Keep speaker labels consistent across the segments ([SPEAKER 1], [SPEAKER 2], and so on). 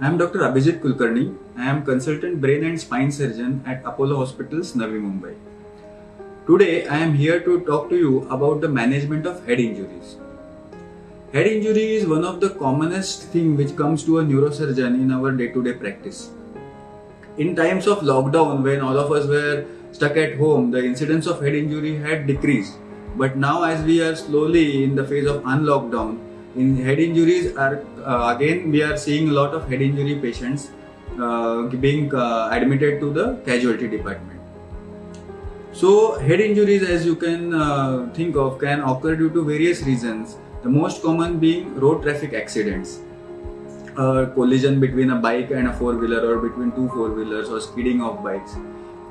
[SPEAKER 1] I am Dr. Abhijit Kulkarni. I am consultant brain and spine surgeon at Apollo Hospitals, Navi Mumbai. Today, I am here to talk to you about the management of head injuries. Head injury is one of the commonest thing which comes to a neurosurgeon in our day-to-day practice. In times of lockdown, when all of us were stuck at home, the incidence of head injury had decreased. But now, as we are slowly in the phase of unlockdown, in head injuries are again we are seeing a lot of head injury patients being admitted to the casualty department. So head injuries, as you can think of, can occur due to various reasons. The most common being road traffic accidents, collision between a bike and a four-wheeler or between two four-wheelers or speeding of bikes.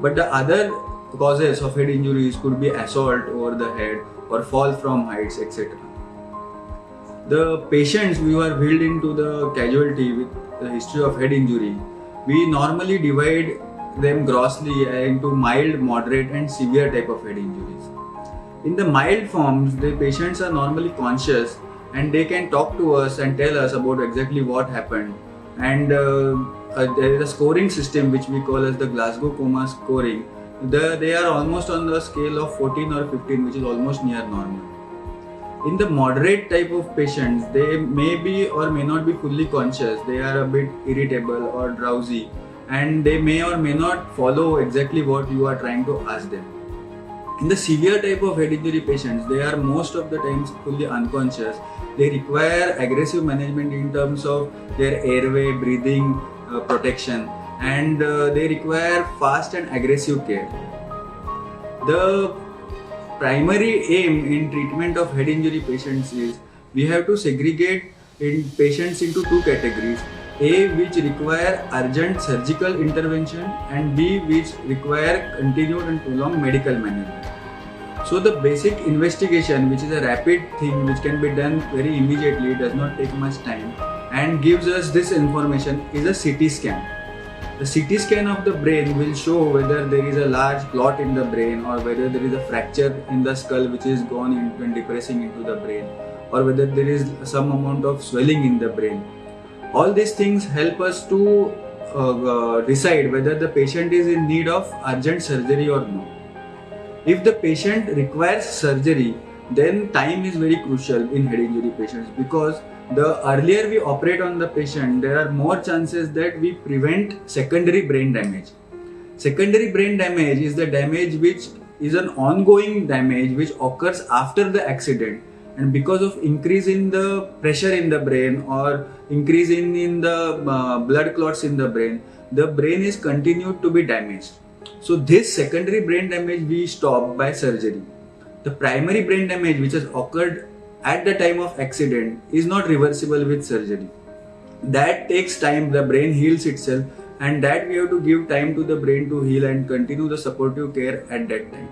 [SPEAKER 1] But the other causes of head injuries could be assault over the head or fall from heights, etc. The patients who are wheeled into the casualty with the history of head injury, we normally divide them grossly into mild, moderate and severe type of head injuries. In the mild forms, the patients are normally conscious and they can talk to us and tell us about exactly what happened. And there is a scoring system which we call as the Glasgow Coma scoring. They are almost on the scale of 14 or 15, which is almost near normal. In the moderate type of patients, they may be or may not be fully conscious. They are a bit irritable or drowsy and they may or may not follow exactly what you are trying to ask them. In the severe type of head injury patients, they are most of the times fully unconscious. They require aggressive management in terms of their airway, breathing, protection, and they require fast and aggressive care. The primary aim in treatment of head injury patients is we have to segregate in patients into two categories: A, which require urgent surgical intervention, and B, which require continued and prolonged medical management. So the basic investigation, which is a rapid thing which can be done very immediately, does not take much time and gives us this information, is a CT scan. The CT scan of the brain will show whether there is a large clot in the brain or whether there is a fracture in the skull which is gone into and depressing into the brain, or whether there is some amount of swelling in the brain. All these things help us to decide whether the patient is in need of urgent surgery or no. If the patient requires surgery, then time is very crucial in head injury patients, because the earlier we operate on the patient, there are more chances that we prevent secondary brain damage. Secondary brain damage is the damage which is an ongoing damage which occurs after the accident, and because of increase in the pressure in the brain or increase in the blood clots in the brain is continued to be damaged. So this secondary brain damage we stop by surgery. The primary brain damage which has occurred at the time of accident is not reversible with surgery. That takes time, the brain heals itself, and that we have to give time to the brain to heal and continue the supportive care at that time.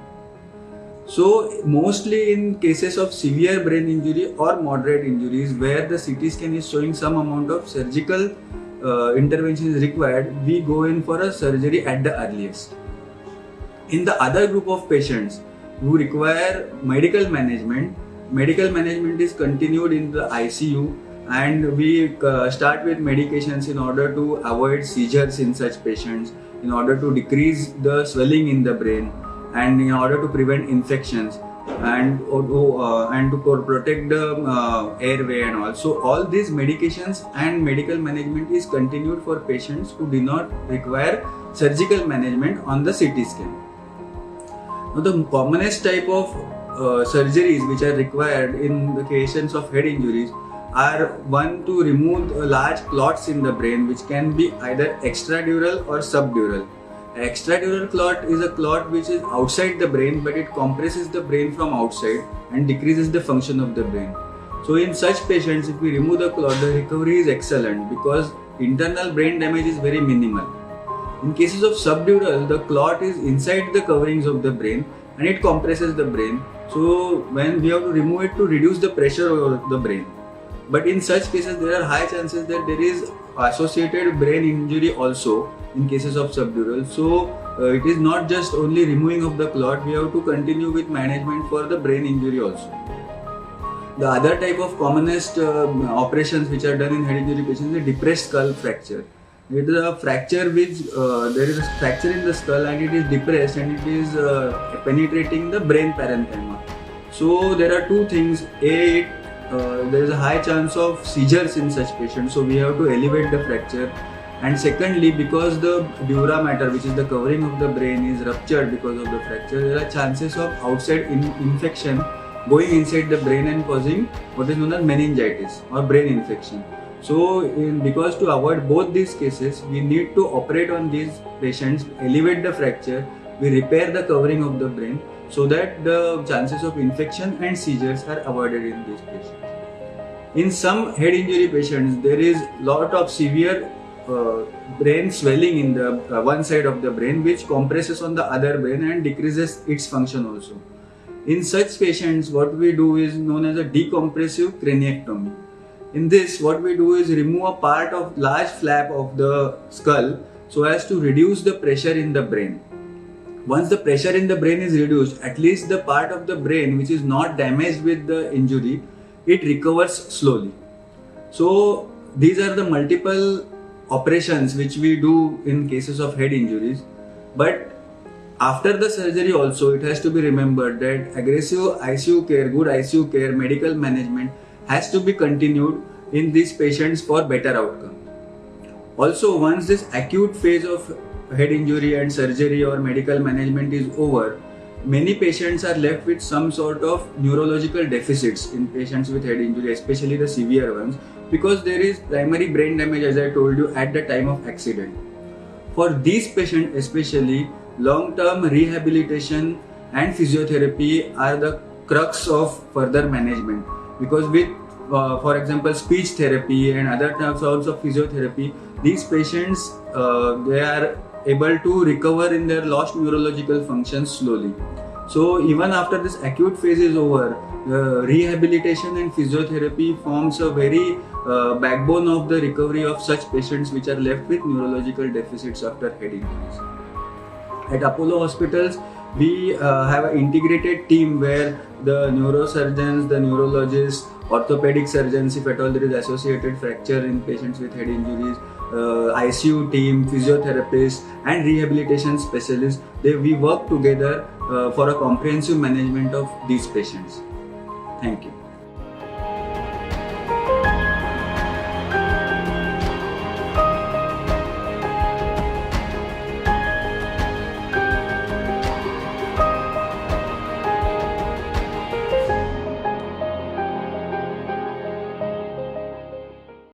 [SPEAKER 1] So mostly in cases of severe brain injury or moderate injuries where the CT scan is showing some amount of surgical intervention is required, we go in for a surgery at the earliest. In the other group of patients who require medical management is continued in the ICU, and we start with medications in order to avoid seizures in such patients, in order to decrease the swelling in the brain, and in order to prevent infections, and to protect the airway and all. So all these medications and medical management is continued for patients who do not require surgical management on the CT scan. Now the commonest type of surgeries which are required in the cases of head injuries are: one, to remove large clots in the brain, which can be either extradural or subdural. Extradural clot is a clot which is outside the brain, but it compresses the brain from outside and decreases the function of the brain. So in such patients, if we remove the clot, the recovery is excellent because internal brain damage is very minimal. In cases of subdural, the clot is inside the coverings of the brain and it compresses the brain. So when we have to remove it to reduce the pressure over the brain. But in such cases, there are high chances that there is associated brain injury also in cases of subdural. So it is not just only removing of the clot, we have to continue with management for the brain injury also. The other type of commonest operations which are done in head injury patients is depressed skull fracture. It is a fracture which there is a fracture in the skull and it is depressed and it is penetrating the brain parenchyma. So there are two things. There is a high chance of seizures in such patients, so we have to elevate the fracture. And secondly, because the dura mater, which is the covering of the brain, is ruptured because of the fracture, there are chances of outside infection going inside the brain and causing what is known as meningitis or brain infection. So, because to avoid both these cases, we need to operate on these patients, elevate the fracture, we repair the covering of the brain so that the chances of infection and seizures are avoided in these patients. In some head injury patients, there is lot of severe brain swelling in the one side of the brain which compresses on the other brain and decreases its function also. In such patients, what we do is known as a decompressive craniectomy. In this, what we do is remove a part of large flap of the skull so as to reduce the pressure in the brain. Once the pressure in the brain is reduced, at least the part of the brain which is not damaged with the injury, it recovers slowly. So these are the multiple operations which we do in cases of head injuries. But after the surgery also, it has to be remembered that aggressive ICU care, good ICU care, medical management has to be continued in these patients for better outcome. Also, once this acute phase of head injury and surgery or medical management is over, many patients are left with some sort of neurological deficits in patients with head injury, especially the severe ones, because there is primary brain damage, as I told you, at the time of accident. For these patients especially, long-term rehabilitation and physiotherapy are the crux of further management, because with for example speech therapy and other types of physiotherapy, these patients they are able to recover in their lost neurological functions slowly. So even after this acute phase is over, rehabilitation and physiotherapy forms a very backbone of the recovery of such patients which are left with neurological deficits after head injuries. At Apollo Hospitals, we have an integrated team where the neurosurgeons, the neurologists, orthopedic surgeons, if at all there is associated fracture in patients with head injuries, ICU team, physiotherapists and rehabilitation specialists, we work together for a comprehensive management of these patients. Thank you.